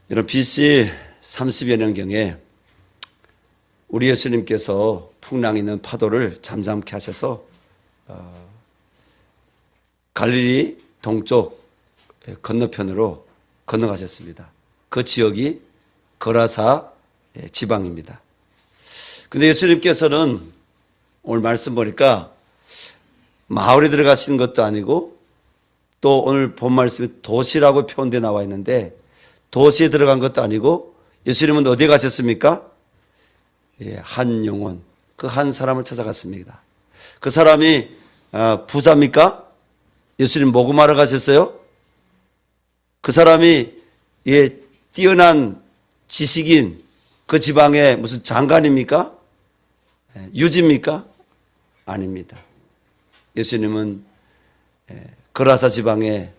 이런 BC 30여 년경에 우리 예수님께서 풍랑 있는 파도를 잠잠케 하셔서 갈릴리 동쪽 건너편으로 건너가셨습니다. 그 지역이 거라사 지방입니다. 근데 예수님께서는 오늘 말씀 보니까 마을에 들어가시는 것도 아니고 또 오늘 본 말씀에 도시라고 표현되어 나와 있는데 도시에 들어간 것도 아니고 예수님은 어디에 가셨습니까? 한 영혼, 그 한 사람을 찾아갔습니다. 그 사람이 부자입니까? 예수님 모금하러 가셨어요? 그 사람이 뛰어난 지식인 그 지방의 무슨 장관입니까? 유지입니까? 아닙니다. 예수님은 거라사 지방의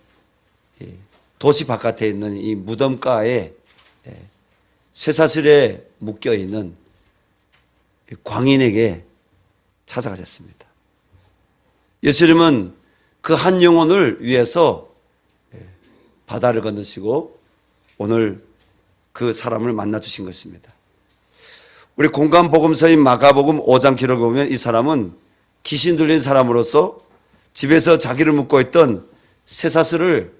도시 바깥에 있는 이 무덤가에 쇠사슬에 묶여있는 광인에게 찾아가셨습니다. 예수님은 그 한 영혼을 위해서 바다를 건너시고 오늘 그 사람을 만나 주신 것입니다. 우리 공간복음서인 마가복음 5장 기록을 보면 이 사람은 귀신 들린 사람으로서 집에서 자기를 묶고 있던 쇠사슬을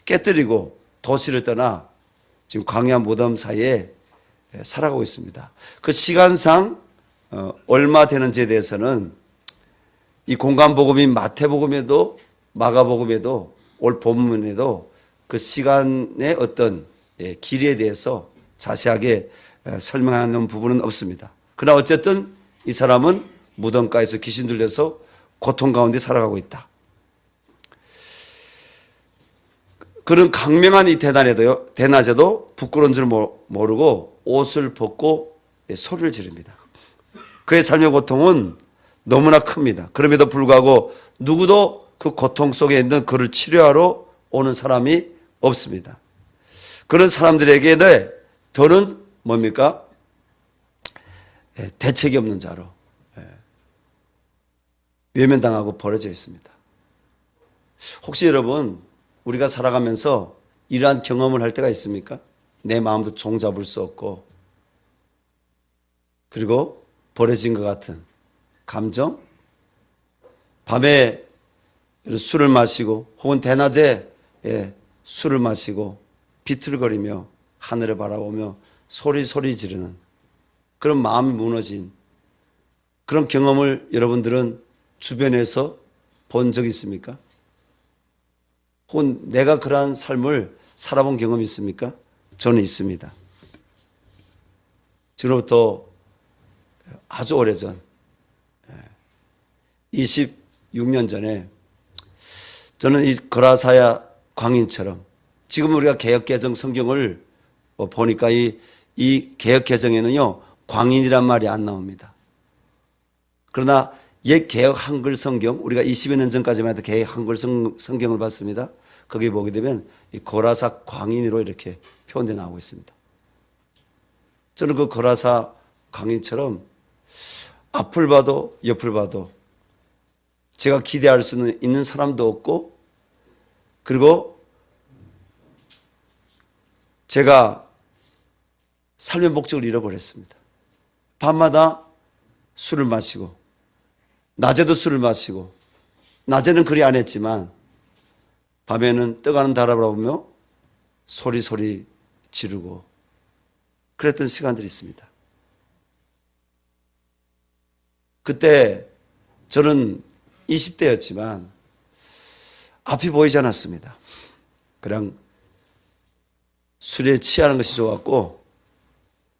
깨뜨리고 도시를 떠나 지금 광야 무덤 사이에 살아가고 있습니다. 그 시간상 얼마 되는지에 대해서는 이 공간복음인 마태복음에도 마가복음에도 올 본문에도 그 시간의 어떤 길이에 대해서 자세하게 설명하는 부분은 없습니다. 그러나 어쨌든 이 사람은 무덤가에서 귀신 들려서 고통 가운데 살아가고 있다. 그런 강명한 이 대낮에도 부끄러운 줄 모르고 옷을 벗고 소리를 지릅니다. 그의 삶의 고통은 너무나 큽니다. 그럼에도 불구하고 누구도 그 고통 속에 있는 그를 치료하러 오는 사람이 없습니다. 그런 사람들에게는 더는 뭡니까? 대책이 없는 자로 외면당하고 버려져 있습니다. 혹시 여러분 우리가 살아가면서 이러한 경험을 할 때가 있습니까? 내 마음도 종잡을 수 없고 그리고 버려진 것 같은 감정? 밤에 술을 마시고 혹은 대낮에 술을 마시고 비틀거리며 하늘을 바라보며 소리 지르는 그런 마음이 무너진 그런 경험을 여러분들은 주변에서 본 적이 있습니까? 혹은 내가 그러한 삶을 살아본 경험이 있습니까? 저는 있습니다. 지금부터 아주 오래전 26년 전에 저는 이 거라사야 광인처럼 지금 우리가 개역개정 성경을 보니까 이 개역개정에는요 광인이란 말이 안 나옵니다. 그러나 옛 개역 한글 성경 우리가 20여 년 전까지만 해도 개역 한글 성경을 봤습니다. 거기 보게 되면 이 거라사 광인으로 이렇게 표현되어 나오고 있습니다. 저는 그 거라사 광인처럼 앞을 봐도 옆을 봐도 제가 기대할 수 있는 사람도 없고 그리고 제가 삶의 목적을 잃어버렸습니다. 밤마다 술을 마시고 낮에도 술을 마시고 낮에는 그리 안 했지만 밤에는 떠가는 달을 바라보며 소리 지르고 그랬던 시간들이 있습니다. 그때 저는 20대였지만 앞이 보이지 않았습니다. 그냥 술에 취하는 것이 좋았고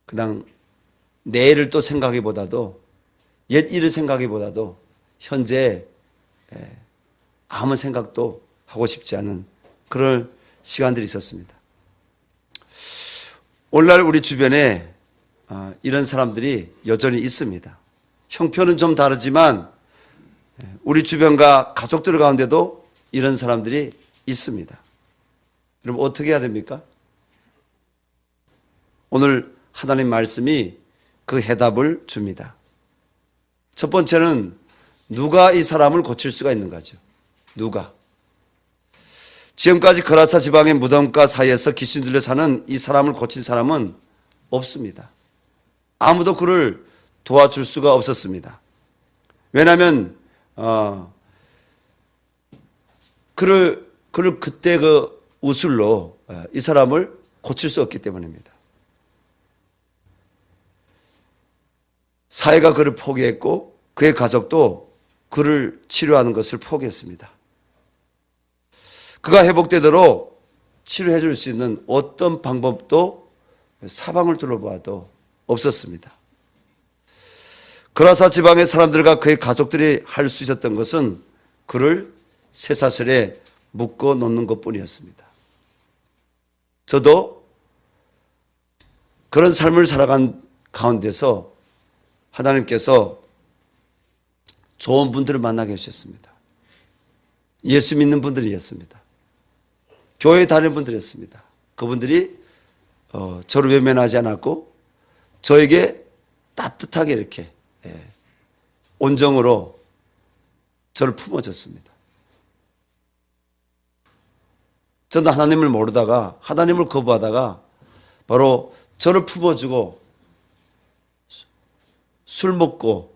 그냥 내일을 또 생각하기보다도 옛 일을 생각하기보다도 현재 아무 생각도 하고 싶지 않은 그런 시간들이 있었습니다. 오늘날 우리 주변에 이런 사람들이 여전히 있습니다. 형편은 좀 다르지만 우리 주변과 가족들 가운데도 이런 사람들이 있습니다. 여러분 어떻게 해야 됩니까? 오늘 하나님 말씀이 그 해답을 줍니다. 첫 번째는 누가 이 사람을 고칠 수가 있는가죠. 누가? 지금까지 그라사 지방의 무덤가 사이에서 귀신 들려 사는 이 사람을 고친 사람은 없습니다. 아무도 그를 도와줄 수가 없었습니다. 왜냐하면 그를 그때 그 우술로 이 사람을 고칠 수 없기 때문입니다. 사회가 그를 포기했고 그의 가족도 그를 치료하는 것을 포기했습니다. 그가 회복되도록 치료해 줄 수 있는 어떤 방법도 사방을 둘러봐도 없었습니다. 그라사 지방의 사람들과 그의 가족들이 할 수 있었던 것은 그를 쇠사슬에 묶어 놓는 것뿐이었습니다. 저도 그런 삶을 살아간 가운데서 하나님께서 좋은 분들을 만나게 하셨습니다. 예수 믿는 분들이었습니다. 교회에 다니는 분들이었습니다. 그분들이 저를 외면하지 않았고 저에게 따뜻하게 이렇게 온정으로 저를 품어줬습니다. 저는 하나님을 모르다가 하나님을 거부하다가 바로 저를 품어주고 술 먹고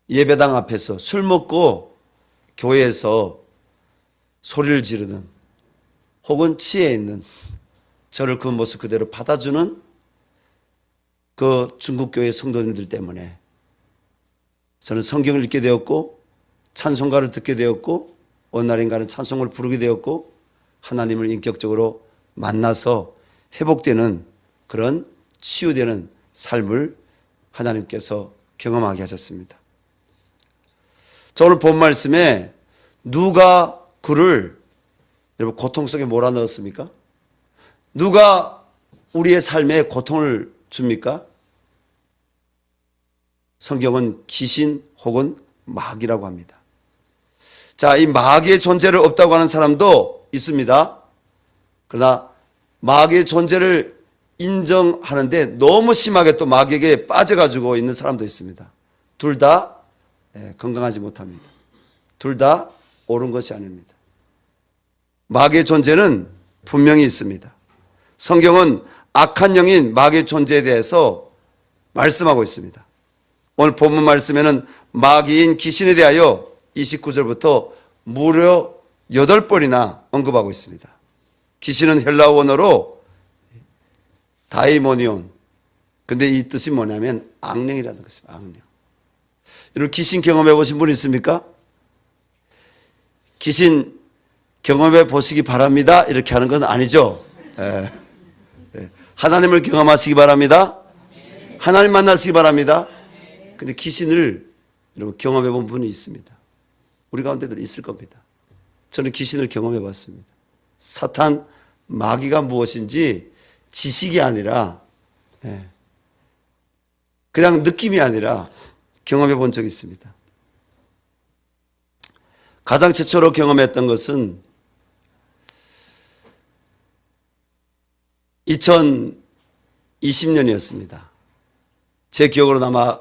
예배당 앞에서 술 먹고 교회에서 소리를 지르는 혹은 취해 있는 저를 그 모습 그대로 받아주는 그 중국교회 성도님들 때문에 저는 성경을 읽게 되었고 찬송가를 듣게 되었고 어느 날인가는 찬송을 부르게 되었고 하나님을 인격적으로 만나서 회복되는 그런 치유되는 삶을 하나님께서 경험하게 하셨습니다. 저 오늘 본 말씀에 누가 그를 여러분 고통 속에 몰아넣었습니까? 누가 우리의 삶에 고통을 줍니까? 성경은 귀신 혹은 마귀라고 합니다. 자, 이 마귀의 존재를 없다고 하는 사람도 있습니다. 그러나 마귀의 존재를 인정하는데 너무 심하게 또 마귀에게 빠져가지고 있는 사람도 있습니다. 둘 다 건강하지 못합니다. 둘 다 옳은 것이 아닙니다. 마귀의 존재는 분명히 있습니다. 성경은 악한 영인 마귀의 존재에 대해서 말씀하고 있습니다. 오늘 본문 말씀에는 마귀인 귀신에 대하여 29절부터 무려 8번이나 언급하고 있습니다. 귀신은 헬라어 원어로 다이모니온. 근데 이 뜻이 뭐냐면 악령이라는 것입니다. 악령. 여러분 귀신 경험해 보신 분 있습니까? 귀신 경험해 보시기 바랍니다. 이렇게 하는 건 아니죠. 하나님을 경험하시기 바랍니다. 하나님 만나시기 바랍니다. 근데 귀신을 여러분 경험해 본 분이 있습니다. 우리 가운데도 있을 겁니다. 저는 귀신을 경험해 봤습니다. 사탄, 마귀가 무엇인지 지식이 아니라 그냥 느낌이 아니라 경험해 본 적이 있습니다. 가장 최초로 경험했던 것은 2020년이었습니다. 제 기억으로 아마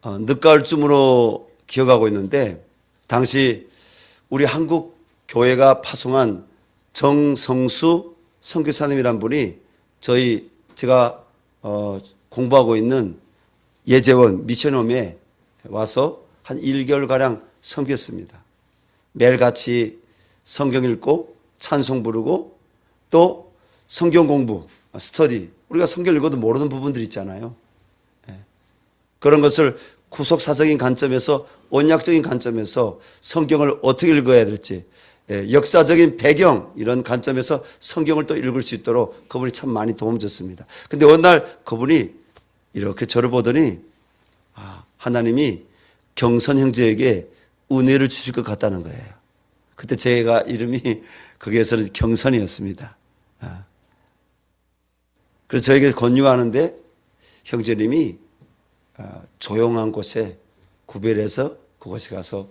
늦가을쯤으로 기억하고 있는데 당시 우리 한국 교회가 파송한 정성수 선교사님이란 분이 제가 공부하고 있는 예재원 미션홈에 와서 한 1개월가량 섬겼습니다. 매일같이 성경 읽고 찬송 부르고 또 성경 공부, 스터디. 우리가 성경 읽어도 모르는 부분들 있잖아요. 그런 것을 구속사적인 관점에서 언약적인 관점에서 성경을 어떻게 읽어야 될지 역사적인 배경 이런 관점에서 성경을 또 읽을 수 있도록 그분이 참 많이 도움 줬습니다. 근데 어느 날 그분이 이렇게 저를 보더니 하나님이 경선 형제에게 은혜를 주실 것 같다는 거예요. 그때 제가 이름이 거기에서는 경선이었습니다. 그래서 저에게 권유하는데 형제님이 조용한 곳에 구별해서 그곳에 가서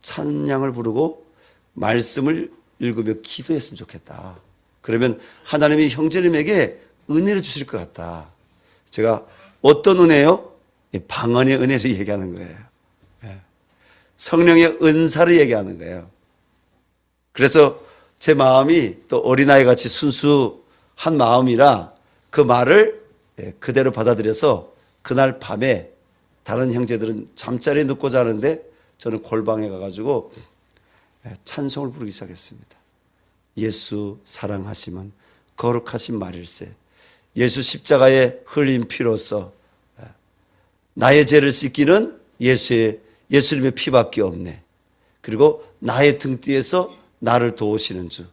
찬양을 부르고 말씀을 읽으며 기도했으면 좋겠다. 그러면 하나님이 형제님에게 은혜를 주실 것 같다. 제가 어떤 은혜요? 방언의 은혜를 얘기하는 거예요. 성령의 은사를 얘기하는 거예요. 그래서 제 마음이 또 어린아이같이 순수한 마음이라 그 말을 그대로 받아들여서 그날 밤에 다른 형제들은 잠자리에 눕고 자는데 저는 골방에 가가지고 찬송을 부르기 시작했습니다. 예수 사랑하심은 거룩하신 말일세. 예수 십자가에 흘린 피로써 나의 죄를 씻기는 예수님의 피밖에 없네. 그리고 나의 등뒤에서 나를 도우시는 주.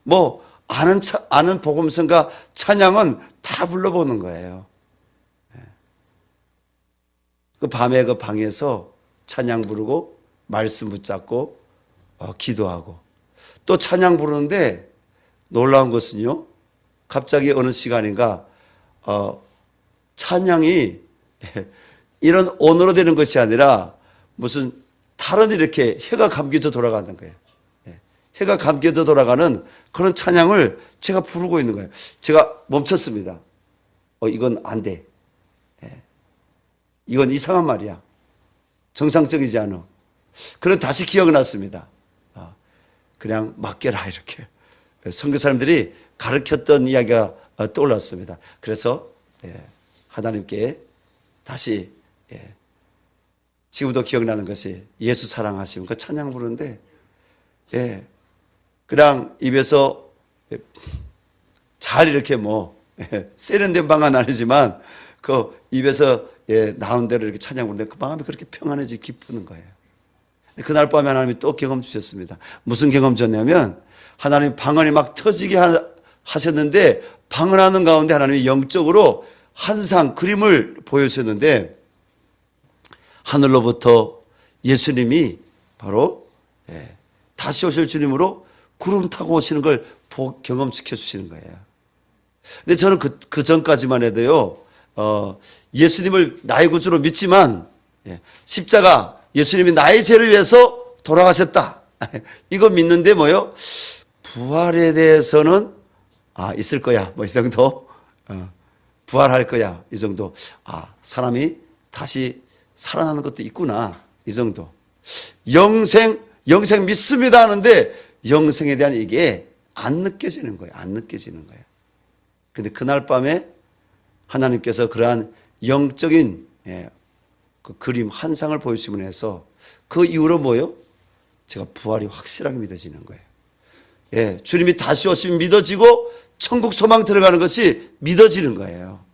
뭐 아는 복음성과 찬양은 다 불러보는 거예요. 그 밤에 그 방에서 찬양 부르고 말씀 붙잡고 기도하고 또 찬양 부르는데 놀라운 것은요. 갑자기 어느 시간인가 찬양이 이런 언어로 되는 것이 아니라 무슨 다른 이렇게 해가 감겨져 돌아가는 거예요. 해가 감겨져 돌아가는 그런 찬양을 제가 부르고 있는 거예요. 제가 멈췄습니다. 이건 안 돼. 이건 이상한 말이야. 정상적이지 않아. 그런 다시 기억이 났습니다. 그냥 맡겨라 이렇게. 선교사님들이 가르쳤던 이야기가 떠올랐습니다. 그래서 하나님께 다시 지금도 기억나는 것이 예수 사랑하시면 그 찬양 부르는데 그냥 입에서 잘 이렇게 세련된 방은 아니지만 그 입에서 나온 대로 이렇게 찬양 부르는데 그 마음이 그렇게 평안해지고 기쁘는 거예요. 그날 밤에 하나님이 또 경험 주셨습니다. 무슨 경험 줬냐면 하나님 방언이 막 터지게 하셨는데 방언하는 가운데 하나님이 영적으로 한상 그림을 보여주셨는데 하늘로부터 예수님이 바로 다시 오실 주님으로 구름 타고 오시는 걸 경험시켜 주시는 거예요. 근데 저는 그 전까지만 해도요, 예수님을 나의 구주로 믿지만 십자가 예수님이 나의 죄를 위해서 돌아가셨다. 이거 믿는데 뭐요? 부활에 대해서는 있을 거야. 이 정도. 부활할 거야. 이 정도. 사람이 다시 살아나는 것도 있구나. 이 정도. 영생 믿습니다 하는데 영생에 대한 이게 안 느껴지는 거예요. 안 느껴지는 거예요. 근데 그날 밤에 하나님께서 그러한 영적인 그 그림 환상을 보여주심으로 해서 그 이후로 뭐요? 제가 부활이 확실하게 믿어지는 거예요. 주님이 다시 오시면 믿어지고 천국 소망 들어가는 것이 믿어지는 거예요.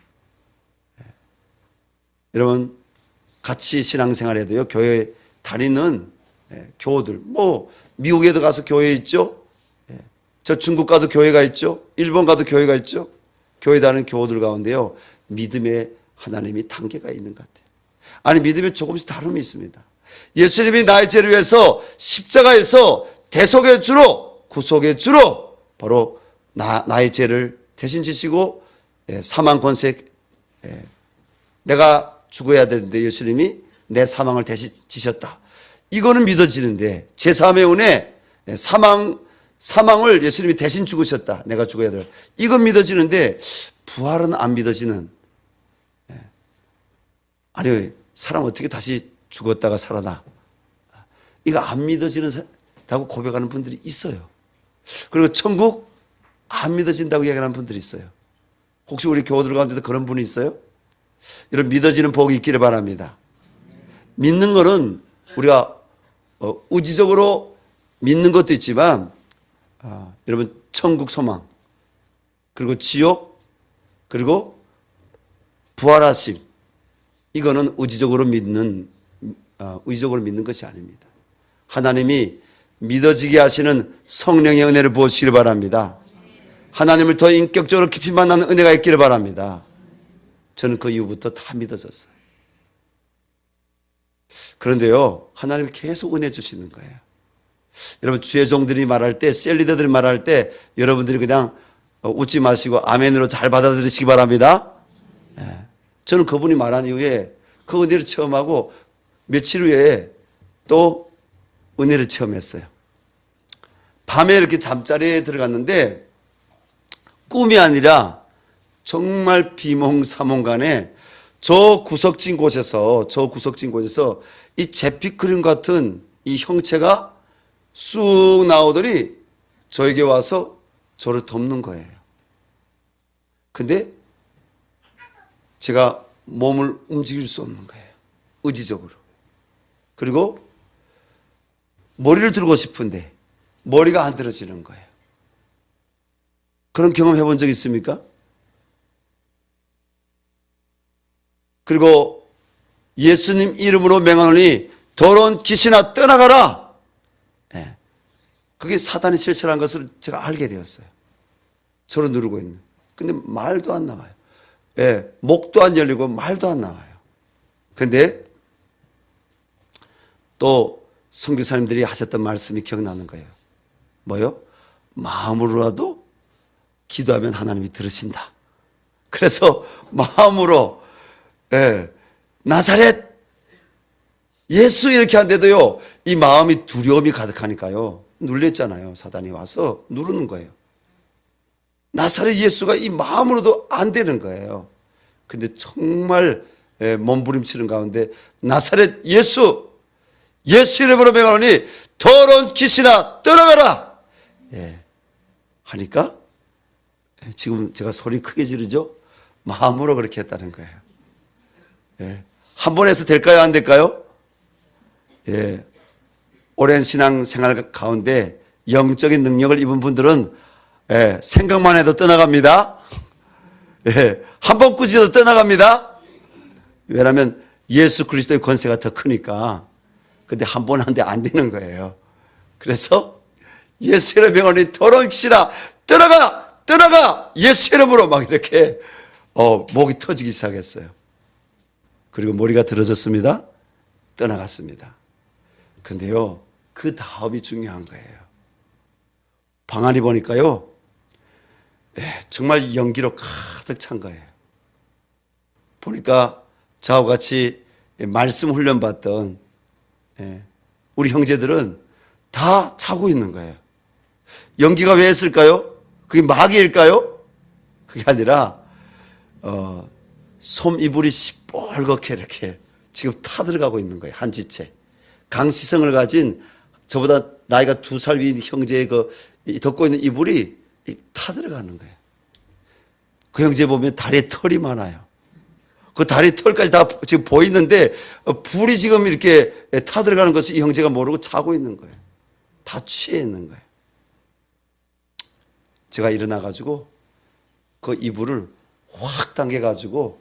여러분 같이 신앙생활해도요. 교회 다니는 교우들 미국에도 가서 교회 있죠. 저 중국 가도 교회가 있죠. 일본 가도 교회가 있죠. 교회 다니는 교우들 가운데요. 믿음의 하나님이 단계가 있는 것 같아요. 아니 믿음에 조금씩 다름이 있습니다. 예수님이 나의 죄를 위해서 십자가에서 대속의 주로 구속의 주로 바로 나의 죄를 대신 지시고 사망 권세 내가 죽어야 되는데 예수님이 내 사망을 대신 지셨다. 이거는 믿어지는데 제3의 은혜 사망을 예수님이 대신 죽으셨다. 내가 죽어야 될. 이건 믿어지는데 부활은 안 믿어지는. 아니 사람 어떻게 다시 죽었다가 살아나. 이거 안 믿어지는다고 고백하는 분들이 있어요. 그리고 천국 안 믿어진다고 얘기하는 분들이 있어요. 혹시 우리 교우들 가운데도 그런 분이 있어요? 이런 믿어지는 복이 있기를 바랍니다. 믿는 거는 우리가 의지적으로 믿는 것도 있지만 여러분 천국 소망 그리고 지옥 그리고 부활하심 이거는 의지적으로 믿는 것이 아닙니다. 하나님이 믿어지게 하시는 성령의 은혜를 부어주시길 바랍니다. 하나님을 더 인격적으로 깊이 만나는 은혜가 있기를 바랍니다. 저는 그 이후부터 다 믿어졌어요. 그런데요, 하나님이 계속 은혜 주시는 거예요. 여러분, 주의 종들이 말할 때, 셀리더들이 말할 때, 여러분들이 그냥 웃지 마시고 아멘으로 잘 받아들이시기 바랍니다. 저는 그분이 말한 이후에 그 은혜를 체험하고 며칠 후에 또 은혜를 체험했어요. 밤에 이렇게 잠자리에 들어갔는데 꿈이 아니라 정말 비몽사몽간에 저 구석진 곳에서 이 제피 그림 같은 이 형체가 쑥 나오더니 저에게 와서 저를 덮는 거예요. 근데 제가 몸을 움직일 수 없는 거예요. 의지적으로. 그리고 머리를 들고 싶은데 머리가 안 들어지는 거예요. 그런 경험 해본 적 있습니까? 그리고 예수님 이름으로 명하노니 더러운 귀신아 떠나가라. 예. 그게 사단이 실체라는 것을 제가 알게 되었어요. 저를 누르고 있는. 근데 말도 안 나와요. 예. 목도 안 열리고 말도 안 나와요. 근데 또 선교사님들이 하셨던 말씀이 기억나는 거예요. 뭐요? 마음으로라도 기도하면 하나님이 들으신다. 그래서 마음으로 나사렛 예수 이렇게 한데도요, 이 마음이 두려움이 가득하니까요, 눌렸잖아요. 사단이 와서 누르는 거예요. 나사렛 예수가 이 마음으로도 안 되는 거예요. 근데 정말 몸부림치는 가운데 나사렛 예수 이름으로 명하노니 더러운 귀신아 떠나가라. 하니까 지금 제가 소리 크게 지르죠. 마음으로 그렇게 했다는 거예요. 한 번 해서 될까요? 안 될까요? 오랜 신앙생활 가운데 영적인 능력을 입은 분들은 생각만 해도 떠나갑니다. 한 번 꾸짖어도 떠나갑니다. 왜냐하면 예수 그리스도의 권세가 더 크니까. 근데 한 번 하는데 안 되는 거예요. 그래서 예수 이름의 명하노니 더러운 귀신아 떠나가 예수 이름으로 막 이렇게 목이 터지기 시작했어요. 그리고 머리가 들어졌습니다. 떠나갔습니다. 근데요, 그 다음이 중요한 거예요. 방 안이 보니까요, 정말 연기로 가득 찬 거예요. 보니까 저와 같이 말씀 훈련 받던 우리 형제들은 다 자고 있는 거예요. 연기가 왜 했을까요? 그게 마귀일까요? 그게 아니라 솜 이불이 시뻘겋게 이렇게 지금 타들어가고 있는 거예요. 한 지체. 강시성을 가진 저보다 나이가 2살 위인 형제의 덮고 있는 이불이 타들어가는 거예요. 그 형제 보면 다리에 털이 많아요. 그 다리 털까지 다 지금 보이는데 불이 지금 이렇게 타들어가는 것을 이 형제가 모르고 자고 있는 거예요. 다 취해 있는 거예요. 제가 일어나가지고 그 이불을 확 당겨가지고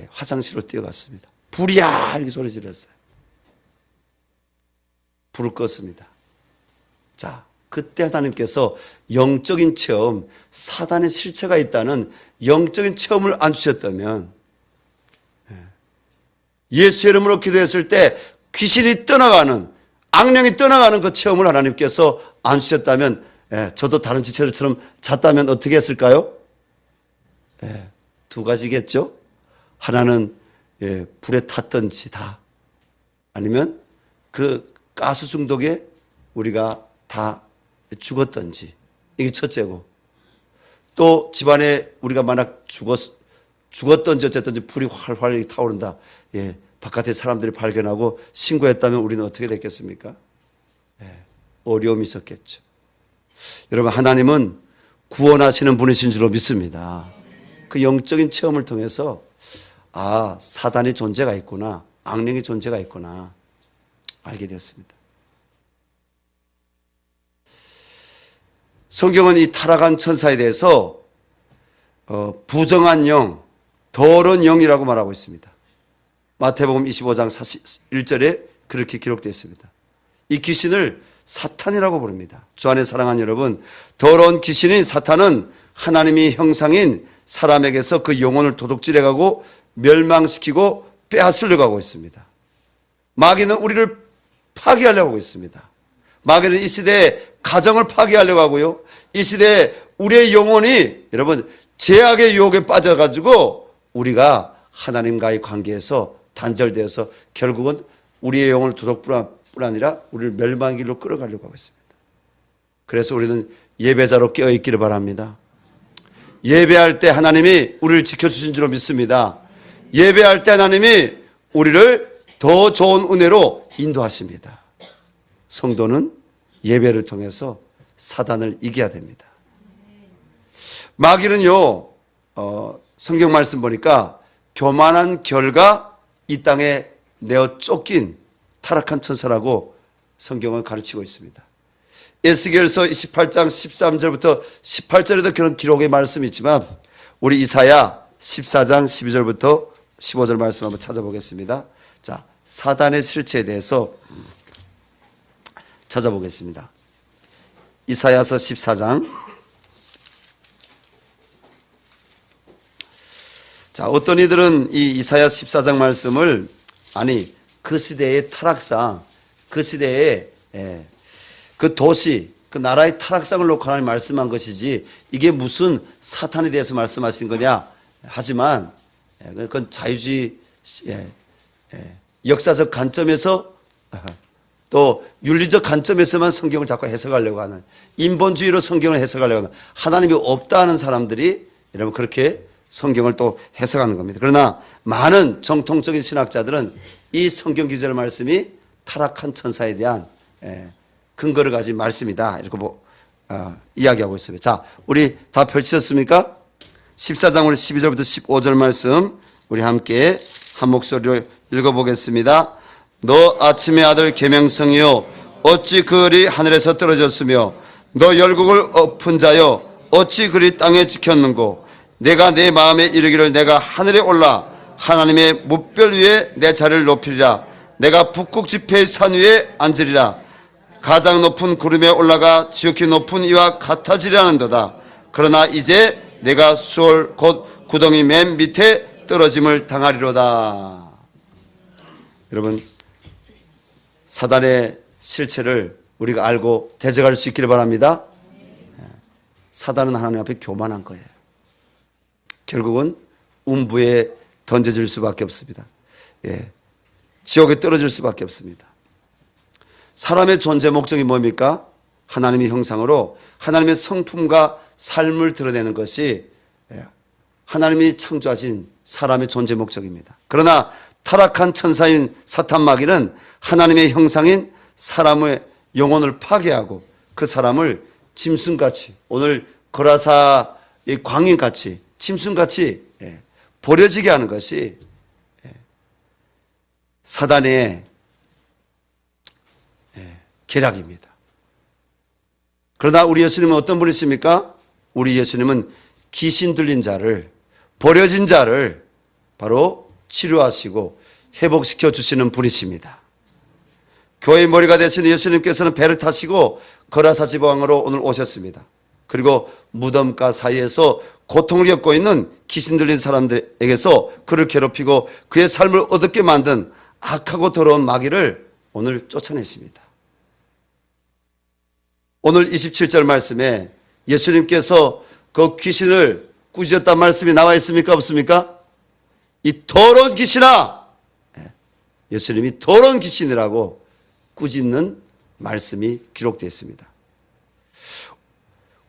화장실로 뛰어갔습니다. 불이야! 이렇게 소리 질렀어요. 불을 껐습니다. 자, 그때 하나님께서 영적인 체험, 사단의 실체가 있다는 영적인 체험을 안 주셨다면, 예수 이름으로 기도했을 때 귀신이 떠나가는, 악령이 떠나가는 그 체험을 하나님께서 안 주셨다면, 저도 다른 지체들처럼 잤다면 어떻게 했을까요? 두 가지겠죠. 하나는 불에 탔던지 다, 아니면 그 가스 중독에 우리가 다 죽었던지, 이게 첫째고, 또 집안에 우리가 만약 죽었던지 어쨌든지 불이 활활 타오른다. 바깥에 사람들이 발견하고 신고했다면 우리는 어떻게 됐겠습니까? 어려움이 있었겠죠. 여러분, 하나님은 구원하시는 분이신 줄로 믿습니다. 그 영적인 체험을 통해서 사단의 존재가 있구나, 악령의 존재가 있구나 알게 되었습니다. 성경은 이 타락한 천사에 대해서 부정한 영, 더러운 영이라고 말하고 있습니다. 마태복음 25장 41절에 그렇게 기록되어 있습니다. 이 귀신을 사탄이라고 부릅니다. 주 안에 사랑하는 여러분, 더러운 귀신인 사탄은 하나님의 형상인 사람에게서 그 영혼을 도둑질해가고 멸망시키고 빼앗으려고 하고 있습니다. 마귀는 우리를 파괴하려고 하고 있습니다. 마귀는 이 시대에 가정을 파괴하려고 하고요, 이 시대에 우리의 영혼이 여러분 죄악의 유혹에 빠져가지고 우리가 하나님과의 관계에서 단절되어서 결국은 우리의 영혼을 도둑뿐 아니라 우리를 멸망의 길로 끌어가려고 하고 있습니다. 그래서 우리는 예배자로 깨어있기를 바랍니다. 예배할 때 하나님이 우리를 지켜주신 줄로 믿습니다. 예배할 때 하나님이 우리를 더 좋은 은혜로 인도하십니다. 성도는 예배를 통해서 사단을 이겨야 됩니다. 마귀는요, 성경 말씀 보니까 교만한 결과 이 땅에 내어 쫓긴 타락한 천사라고 성경은 가르치고 있습니다. 에스겔서 28장 13절부터 18절에도 그런 기록의 말씀이 있지만 우리 이사야 14장 12절부터 15절 말씀 한번 찾아보겠습니다. 자, 사단의 실체에 대해서 찾아보겠습니다. 이사야서 14장. 자, 어떤 이들은 이 이사야 14장 말씀을 그 시대의 타락상, 그 시대의 그 도시, 그 나라의 타락상을 놓고 하나님 말씀한 것이지 이게 무슨 사탄에 대해서 말씀하시는 거냐 하지만 그건 자유주의 역사적 관점에서 또 윤리적 관점에서만 성경을 자꾸 해석하려고 하는, 인본주의로 성경을 해석하려고 하는, 하나님이 없다 하는 사람들이 여러분 그렇게 성경을 또 해석하는 겁니다. 그러나 많은 정통적인 신학자들은 이 성경 기절 말씀이 타락한 천사에 대한 근거를 가진 말씀이다 이렇게 이야기하고 있습니다. 자, 우리 다 펼치셨습니까? 14장 우리 12절부터 15절 말씀 우리 함께 한 목소리로 읽어보겠습니다. 너 아침의 아들 계명성이여 어찌 그리 하늘에서 떨어졌으며 너 열국을 엎은 자여 어찌 그리 땅에 지켰는고 내가 내 마음에 이르기를 내가 하늘에 올라 하나님의 뭇별 위에 내 자리를 높이리라. 내가 북극 지폐의 산 위에 앉으리라. 가장 높은 구름에 올라가 지극히 높은 이와 같아지리라는도다. 그러나 이제 내가 수월 곧 구덩이 맨 밑에 떨어짐을 당하리로다. 여러분, 사단의 실체를 우리가 알고 대적할 수 있기를 바랍니다. 사단은 하나님 앞에 교만한 거예요. 결국은 음부에 던져질 수밖에 없습니다. 지옥에 떨어질 수밖에 없습니다. 사람의 존재 목적이 뭡니까? 하나님의 형상으로 하나님의 성품과 삶을 드러내는 것이 하나님이 창조하신 사람의 존재 목적입니다. 그러나 타락한 천사인 사탄 마귀는 하나님의 형상인 사람의 영혼을 파괴하고 그 사람을 짐승같이, 오늘 거라사의 광인같이 짐승같이 버려지게 하는 것이 사단의 계략입니다. 그러나 우리 예수님은 어떤 분이십니까? 우리 예수님은 귀신 들린 자를, 버려진 자를 바로 치료하시고 회복시켜 주시는 분이십니다. 교회의 머리가 되시는 예수님께서는 배를 타시고 거라사 지방으로 오늘 오셨습니다. 그리고 무덤가 사이에서 고통을 겪고 있는 귀신 들린 사람들에게서 그를 괴롭히고 그의 삶을 어둡게 만든 악하고 더러운 마귀를 오늘 쫓아냈습니다. 오늘 27절 말씀에 예수님께서 그 귀신을 꾸짖었단 말씀이 나와 있습니까? 없습니까? 이 더러운 귀신아! 예수님이 더러운 귀신이라고 꾸짖는 말씀이 기록되어 있습니다.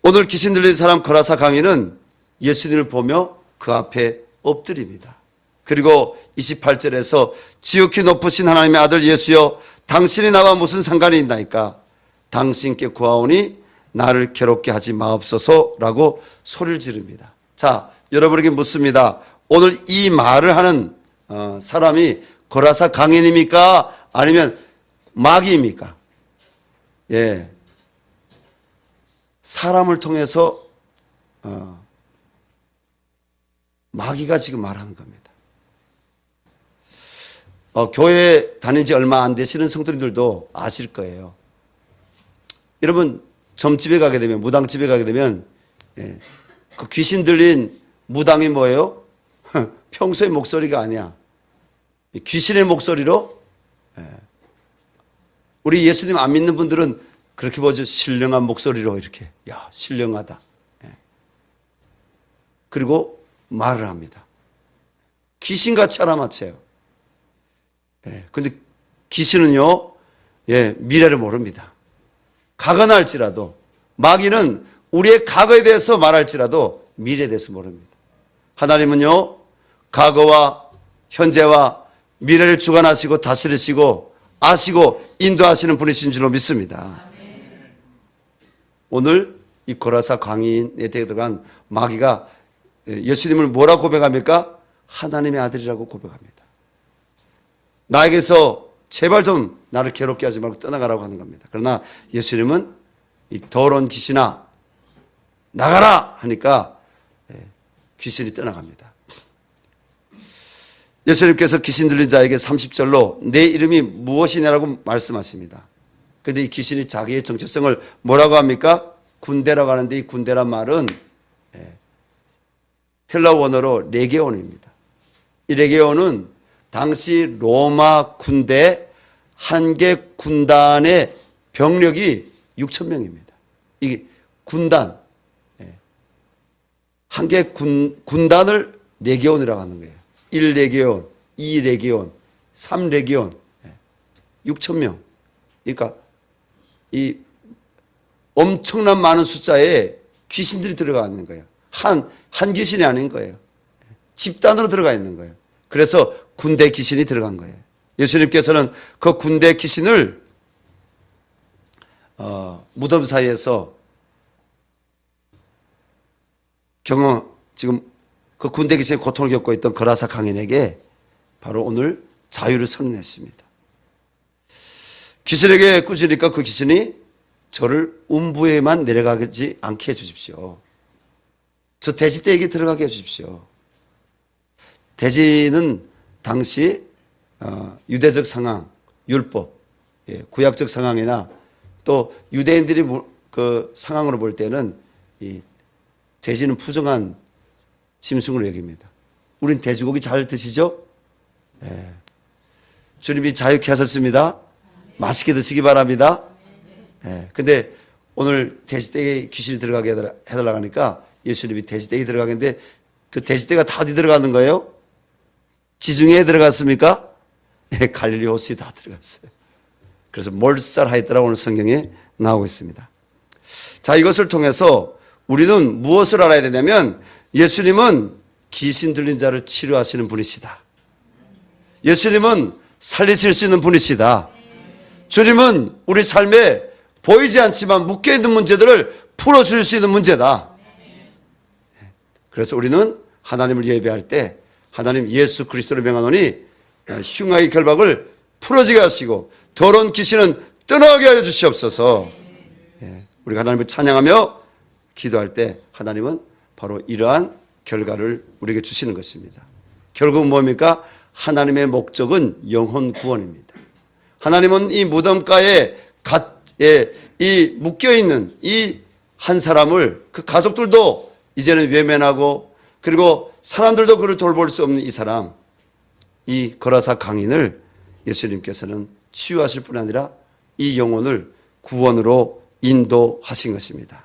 오늘 귀신 들린 사람 거라사 강인은 예수님을 보며 그 앞에 엎드립니다. 그리고 28절에서 지극히 높으신 하나님의 아들 예수여 당신이 나와 무슨 상관이 있나이까? 당신께 구하오니 나를 괴롭게 하지 마옵소서라고 소리를 지릅니다. 자, 여러분에게 묻습니다. 오늘 이 말을 하는 사람이 거라사 강인입니까? 아니면 마귀입니까? 사람을 통해서 마귀가 지금 말하는 겁니다. 교회 다닌 지 얼마 안 되시는 성도님들도 아실 거예요. 여러분, 점집에 가게 되면, 무당집에 가게 되면 그 귀신 들린 무당이 뭐예요? 평소의 목소리가 아니야. 귀신의 목소리로. 우리 예수님 안 믿는 분들은 그렇게 보죠. 신령한 목소리로 이렇게, 야, 신령하다. 그리고 말을 합니다. 귀신같이 알아맞혀요. 근데 귀신은요, 미래를 모릅니다. 과거나 할지라도, 마귀는 우리의 과거에 대해서 말할지라도 미래에 대해서 모릅니다. 하나님은요, 과거와 현재와 미래를 주관하시고 다스리시고 아시고 인도하시는 분이신 줄로 믿습니다. 오늘 이 고라사 광인에 들어간 마귀가 예수님을 뭐라고 고백합니까? 하나님의 아들이라고 고백합니다. 나에게서 제발 좀 나를 괴롭게 하지 말고 떠나가라고 하는 겁니다. 그러나 예수님은 이 더러운 귀신아 나가라 하니까 귀신이 떠나갑니다. 예수님께서 귀신 들린 자에게 30절로 내 이름이 무엇이냐라고 말씀하십니다. 그런데 이 귀신이 자기의 정체성을 뭐라고 합니까? 군대라고 하는데 이 군대란 말은 헬라 원어로 레게온입니다. 이 레게온은 당시 로마 군대 한 개 군단의 병력이 6,000명입니다. 이게 군단, 한 개 군단을 레게온이라고 하는 거예요. 1레게온, 2레게온, 3레게온, 6,000명. 그러니까 이 엄청난 많은 숫자에 귀신들이 들어가 있는 거예요. 한 귀신이 아닌 거예요. 집단으로 들어가 있는 거예요. 그래서 군대 귀신이 들어간 거예요. 예수님께서는 그 군대 귀신을 무덤 사이에서 지금 그 군대 귀신의 고통을 겪고 있던 거라사 강인에게 바로 오늘 자유를 선언했습니다. 귀신에게 꾸짖으니까 그 귀신이 저를 음부에만 내려가지 않게 해주십시오. 저 돼지떼에게 들어가게 해주십시오. 돼지는 당시 유대적 상황, 율법, 구약적 상황이나 또 유대인들이 그 상황으로 볼 때는 이 돼지는 부정한 짐승으로 여깁니다. 우린 돼지고기 잘 드시죠? 주님이 자유케 하셨습니다. 맛있게 드시기 바랍니다. 근데 오늘 돼지떼에 귀신이 들어가게 해달라고 하니까 예수님이 돼지떼에 들어가겠는데 그 돼지떼가 다 어디 들어가는 거예요? 지중해에 들어갔습니까? 갈릴리 호수에 다 들어갔어요. 그래서 몰살하였더라고 오늘 성경에 나오고 있습니다. 자, 이것을 통해서 우리는 무엇을 알아야 되냐면 예수님은 귀신 들린 자를 치료하시는 분이시다. 예수님은 살리실 수 있는 분이시다. 주님은 우리 삶에 보이지 않지만 묶여있는 문제들을 풀어줄 수 있는 문제다. 그래서 우리는 하나님을 예배할 때 하나님 예수 그리스도를 명하노니 흉악의 결박을 풀어지게 하시고 더러운 귀신은 떠나게 하여 주시옵소서. 우리가 하나님을 찬양하며 기도할 때 하나님은 바로 이러한 결과를 우리에게 주시는 것입니다. 결국은 뭡니까? 하나님의 목적은 영혼 구원입니다. 하나님은 이 무덤가에 이 묶여있는 이 한 사람을 그 가족들도 이제는 외면하고 그리고 사람들도 그를 돌볼 수 없는 이 사람, 이 거라사 강인을 예수님께서는 치유하실 뿐 아니라 이 영혼을 구원으로 인도하신 것입니다.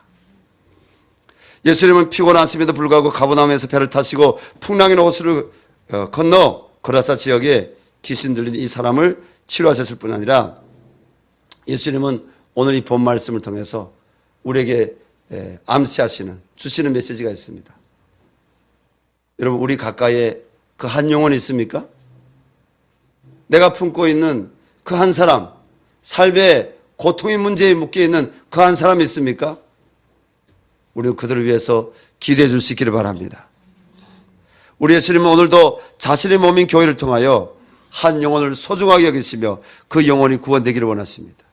예수님은 피곤하심에도 불구하고 가버나움에서 배를 타시고 풍랑의 호수를 건너 거라사 지역에 귀신 들린 이 사람을 치료하셨을 뿐 아니라 예수님은 오늘 이 본 말씀을 통해서 우리에게 암시하시는 주시는 메시지가 있습니다. 여러분 우리 가까이에 그 한 영혼이 있습니까? 내가 품고 있는 그 한 사람, 삶의 고통의 문제에 묶여있는 그 한 사람이 있습니까? 우리는 그들을 위해서 기도해 줄 수 있기를 바랍니다. 우리 예수님은 오늘도 자신의 몸인 교회를 통하여 한 영혼을 소중하게 여기시며 그 영혼이 구원되기를 원하십니다.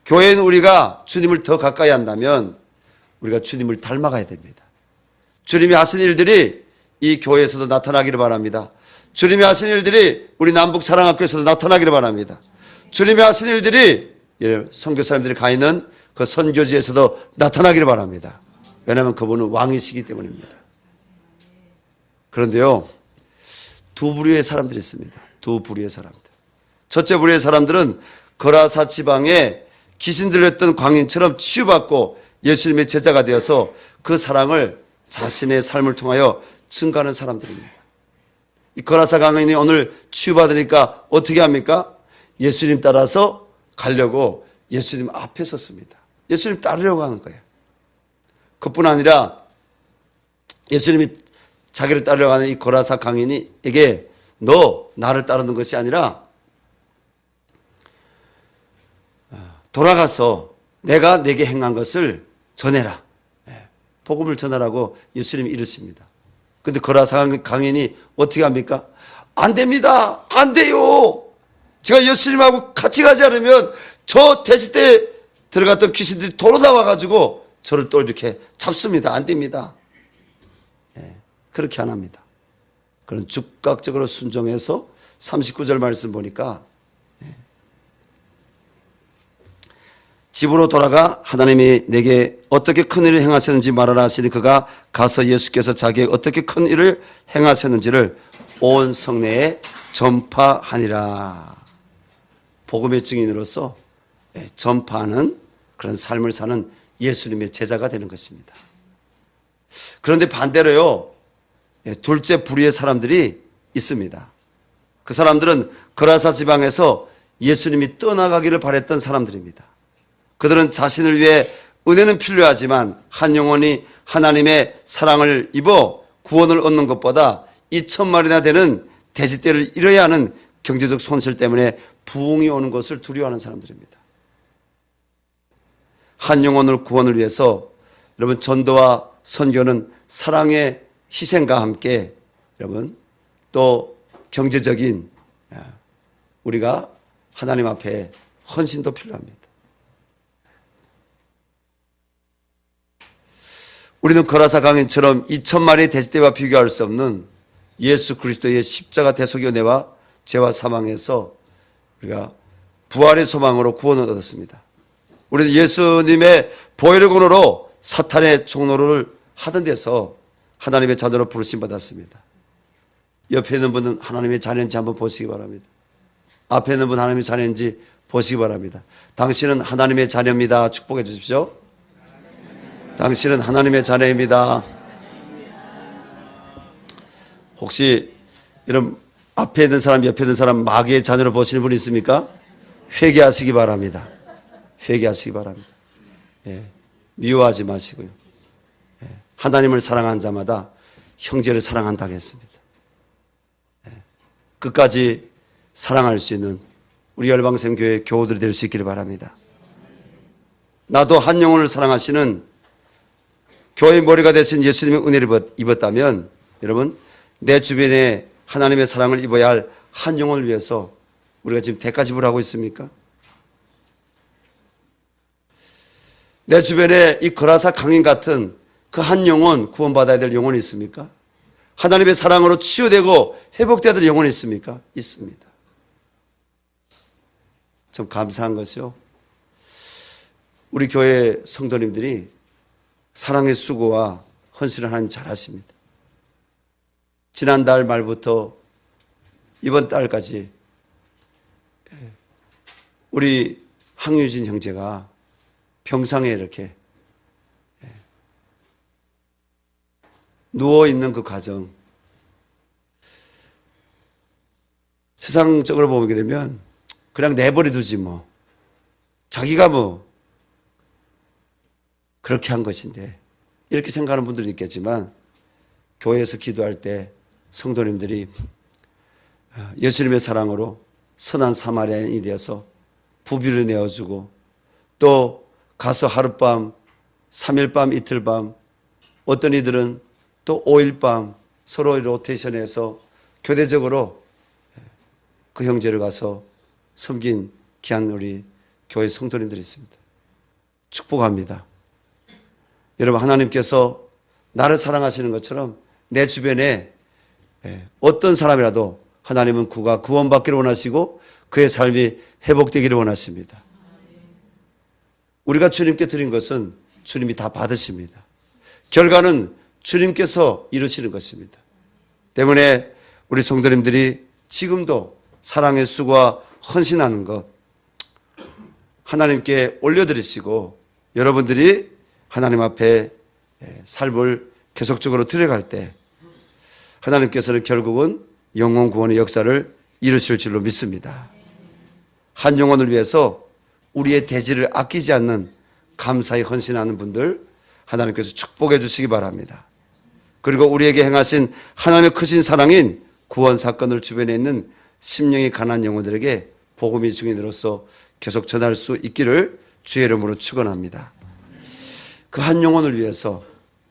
교회인 우리가 주님을 더 가까이 한다면 우리가 주님을 닮아가야 됩니다. 주님이 하신 일들이 이 교회에서도 나타나기를 바랍니다. 주님이 하신 일들이 우리 남북사랑학교에서도 나타나기를 바랍니다. 주님이 하신 일들이 선교사님들이 가 있는 그 선교지에서도 나타나기를 바랍니다. 왜냐하면 그분은 왕이시기 때문입니다. 그런데요, 두 부류의 사람들이 있습니다. 두 부류의 사람들. 첫째 부류의 사람들은 거라사 지방에 귀신 들렸던 광인처럼 치유받고 예수님의 제자가 되어서 그 사랑을 자신의 삶을 통하여 증가하는 사람들입니다. 이 거라사 광인이 오늘 치유받으니까 어떻게 합니까? 예수님 따라서 가려고 예수님 앞에 섰습니다. 예수님 따르려고 하는 거예요. 그뿐 아니라 예수님이 자기를 따르려고 하는 이 거라사 강인에게 너 나를 따르는 것이 아니라 돌아가서 내가 내게 행한 것을 전해라. 복음을 전하라고 예수님이 이르십니다. 근데 거라사 강인이 어떻게 합니까? 안 됩니다. 안 돼요. 제가 예수님하고 같이 가지 않으면 저 대시대에 들어갔던 귀신들이 도로 나와가지고 저를 또 이렇게 잡습니다. 안 됩니다. 그렇게 안 합니다. 그런 즉각적으로 순종해서 39절 말씀 보니까 집으로 돌아가 하나님이 내게 어떻게 큰 일을 행하셨는지 말하라 하시니 그가 가서 예수께서 자기에게 어떻게 큰 일을 행하셨는지를 온 성내에 전파하니라. 복음의 증인으로서 전파하는 그런 삶을 사는 예수님의 제자가 되는 것입니다. 그런데 반대로요, 둘째 부류의 사람들이 있습니다. 그 사람들은 거라사 지방에서 예수님이 떠나가기를 바랬던 사람들입니다. 그들은 자신을 위해 은혜는 필요하지만 한 영혼이 하나님의 사랑을 입어 구원을 얻는 것보다 2,000마리나 되는 돼지떼를 잃어야 하는 경제적 손실 때문에 부흥이 오는 것을 두려워하는 사람들입니다. 한 영혼을 구원을 위해서 여러분 전도와 선교는 사랑의 희생과 함께 여러분 또 경제적인 우리가 하나님 앞에 헌신도 필요합니다. 우리는 거라사 강인처럼 2,000마리의 돼지떼와 비교할 수 없는 예수 그리스도의 십자가 대속의 은혜와 죄와 사망에서 우리가 부활의 소망으로 구원을 얻었습니다. 우리는 예수님의 보혈의 사탄의 종노를 하던 데서 하나님의 자녀로 부르심 받았습니다. 옆에 있는 분은 하나님의 자녀인지 한번 보시기 바랍니다. 앞에 있는 분 하나님의 자녀인지 보시기 바랍니다. 당신은 하나님의 자녀입니다. 축복해 주십시오. 당신은 하나님의 자녀입니다. 혹시 이런 앞에 있는 사람, 옆에 있는 사람 마귀의 자녀로 보시는 분이 있습니까? 회개하시기 바랍니다. 회개하시기 바랍니다. 미워하지 마시고요. 하나님을 사랑한 자마다 형제를 사랑한다고 했습니다. 끝까지 사랑할 수 있는 우리 열방샘교회 교우들이 될 수 있기를 바랍니다. 나도 한 영혼을 사랑하시는 교회의 머리가 되신 예수님의 은혜를 입었다면 여러분 내 주변에 하나님의 사랑을 입어야 할 한 영혼을 위해서 우리가 지금 대가 지불하고 있습니까? 내 주변에 이 거라사 강인 같은 그 한 영혼 구원받아야 될 영혼이 있습니까? 하나님의 사랑으로 치유되고 회복돼야 될 영혼이 있습니까? 있습니다. 좀 감사한 것이요. 우리 교회 성도님들이 사랑의 수고와 헌신을 하나님 잘하십니다. 지난달 말부터 이번 달까지 우리 항유진 형제가 병상에 이렇게 누워있는 그 과정, 세상적으로 보게 되면 그냥 내버려 두지 뭐 자기가 뭐 그렇게 한 것인데 이렇게 생각하는 분들이 있겠지만 교회에서 기도할 때 성도님들이 예수님의 사랑으로 선한 사마리아인이 되어서 부비를 내어주고 또 가서 하룻밤, 3일 밤, 이틀 밤, 어떤 이들은 또 5일 밤 서로 로테이션해서 교대적으로 그 형제를 가서 섬긴 귀한 우리 교회 성도님들이 있습니다. 축복합니다. 여러분 하나님께서 나를 사랑하시는 것처럼 내 주변에 어떤 사람이라도 하나님은 그가 구원받기를 원하시고 그의 삶이 회복되기를 원하십니다. 우리가 주님께 드린 것은 주님이 다 받으십니다. 결과는 주님께서 이루시는 것입니다. 때문에 우리 성도님들이 지금도 사랑의 수고와 헌신하는 것 하나님께 올려드리시고 여러분들이 하나님 앞에 삶을 계속적으로 들어갈 때 하나님께서는 결국은 영혼 구원의 역사를 이루실 줄로 믿습니다. 한 영혼을 위해서 우리의 대지를 아끼지 않는 감사히 헌신하는 분들 하나님께서 축복해 주시기 바랍니다. 그리고 우리에게 행하신 하나님의 크신 사랑인 구원 사건을 주변에 있는 심령이 가난한 영혼들에게 복음의 증인으로서 계속 전할 수 있기를 주의 이름으로 축원합니다. 그 한 영혼을 위해서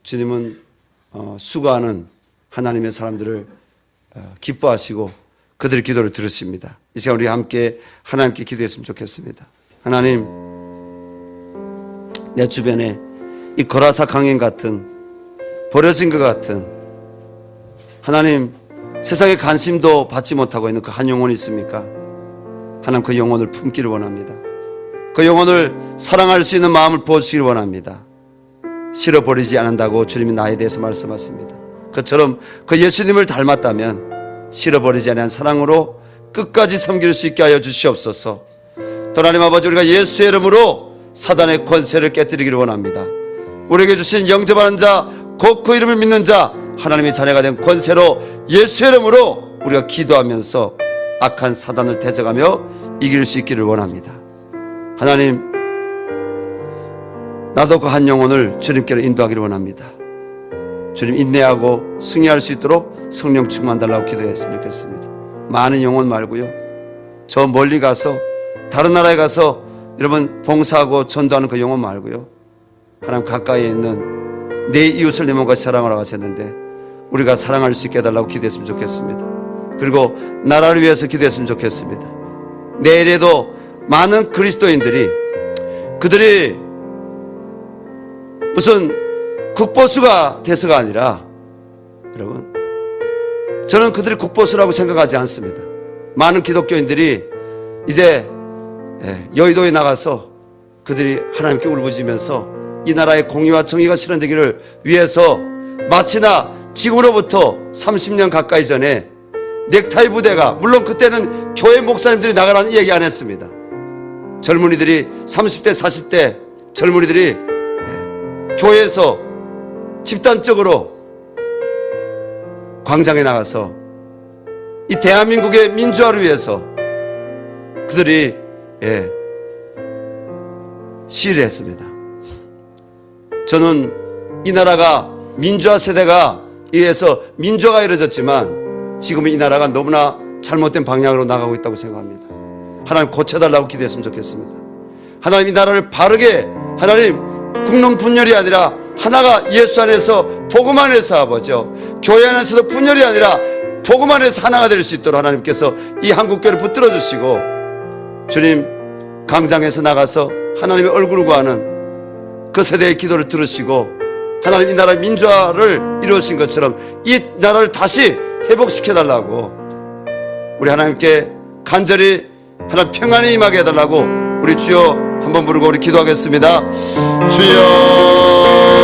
주님은 수고하는 하나님의 사람들을 기뻐하시고 그들의 기도를 들으십니다. 이 시간 우리 함께 하나님께 기도했으면 좋겠습니다. 하나님, 내 주변에 이 거라사 강행 같은 버려진 것 같은 하나님 세상에 관심도 받지 못하고 있는 그 한 영혼이 있습니까? 하나님 그 영혼을 품기를 원합니다. 그 영혼을 사랑할 수 있는 마음을 부어주시기를 원합니다. 싫어버리지 않는다고 주님이 나에 대해서 말씀하십니다. 그처럼 그 예수님을 닮았다면 싫어버리지 않은 사랑으로 끝까지 섬길 수 있게 하여 주시옵소서. 또 하나님 아버지, 우리가 예수의 이름으로 사단의 권세를 깨뜨리기를 원합니다. 우리에게 주신 영접하는 자, 곧 그 이름을 믿는 자, 하나님의 자녀가 된 권세로 예수의 이름으로 우리가 기도하면서 악한 사단을 대적하며 이길 수 있기를 원합니다. 하나님, 나도 그 한 영혼을 주님께로 인도하기를 원합니다. 주님, 인내하고 승리할 수 있도록 성령 충만 달라고 기도했으면 좋겠습니다. 많은 영혼 말고요, 저 멀리 가서 다른 나라에 가서 여러분 봉사하고 전도하는 그 영혼 말고요, 하나님 가까이에 있는 내 이웃을 내 몸과 사랑하라고 하셨는데 우리가 사랑할 수 있게 해달라고 기도했으면 좋겠습니다. 그리고 나라를 위해서 기도했으면 좋겠습니다. 내일에도 많은 그리스도인들이 그들이 무슨 국보수가 돼서가 아니라, 여러분, 저는 그들이 국보수라고 생각하지 않습니다. 많은 기독교인들이 이제 여의도에 나가서 그들이 하나님께 울부짖으면서 이 나라의 공의와 정의가 실현되기를 위해서 마치나 지금으로부터 30년 가까이 전에 넥타이 부대가, 물론 그때는 교회 목사님들이 나가라는 얘기 안 했습니다. 젊은이들이 30대 40대 젊은이들이 교회에서 집단적으로 광장에 나가서 이 대한민국의 민주화를 위해서 그들이 시위를 했습니다. 저는 이 나라가 민주화 세대가 의해서 민주화가 이루어졌지만 지금은 이 나라가 너무나 잘못된 방향으로 나가고 있다고 생각합니다. 하나님 고쳐달라고 기도했으면 좋겠습니다. 하나님 이 나라를 바르게, 하나님 국론 분열이 아니라 하나가 예수 안에서 복음 안에서 아버지요, 교회 안에서도 분열이 아니라 복음 안에서 하나가 될 수 있도록 하나님께서 이 한국교회를 붙들어 주시고, 주님 광장에서 나가서 하나님의 얼굴을 구하는 그 세대의 기도를 들으시고, 하나님 이 나라의 민주화를 이루어진 것처럼 이 나라를 다시 회복시켜 달라고 우리 하나님께 간절히 하나님 평안이 임하게 해달라고 우리 주여 한번 부르고 우리 기도하겠습니다. 주여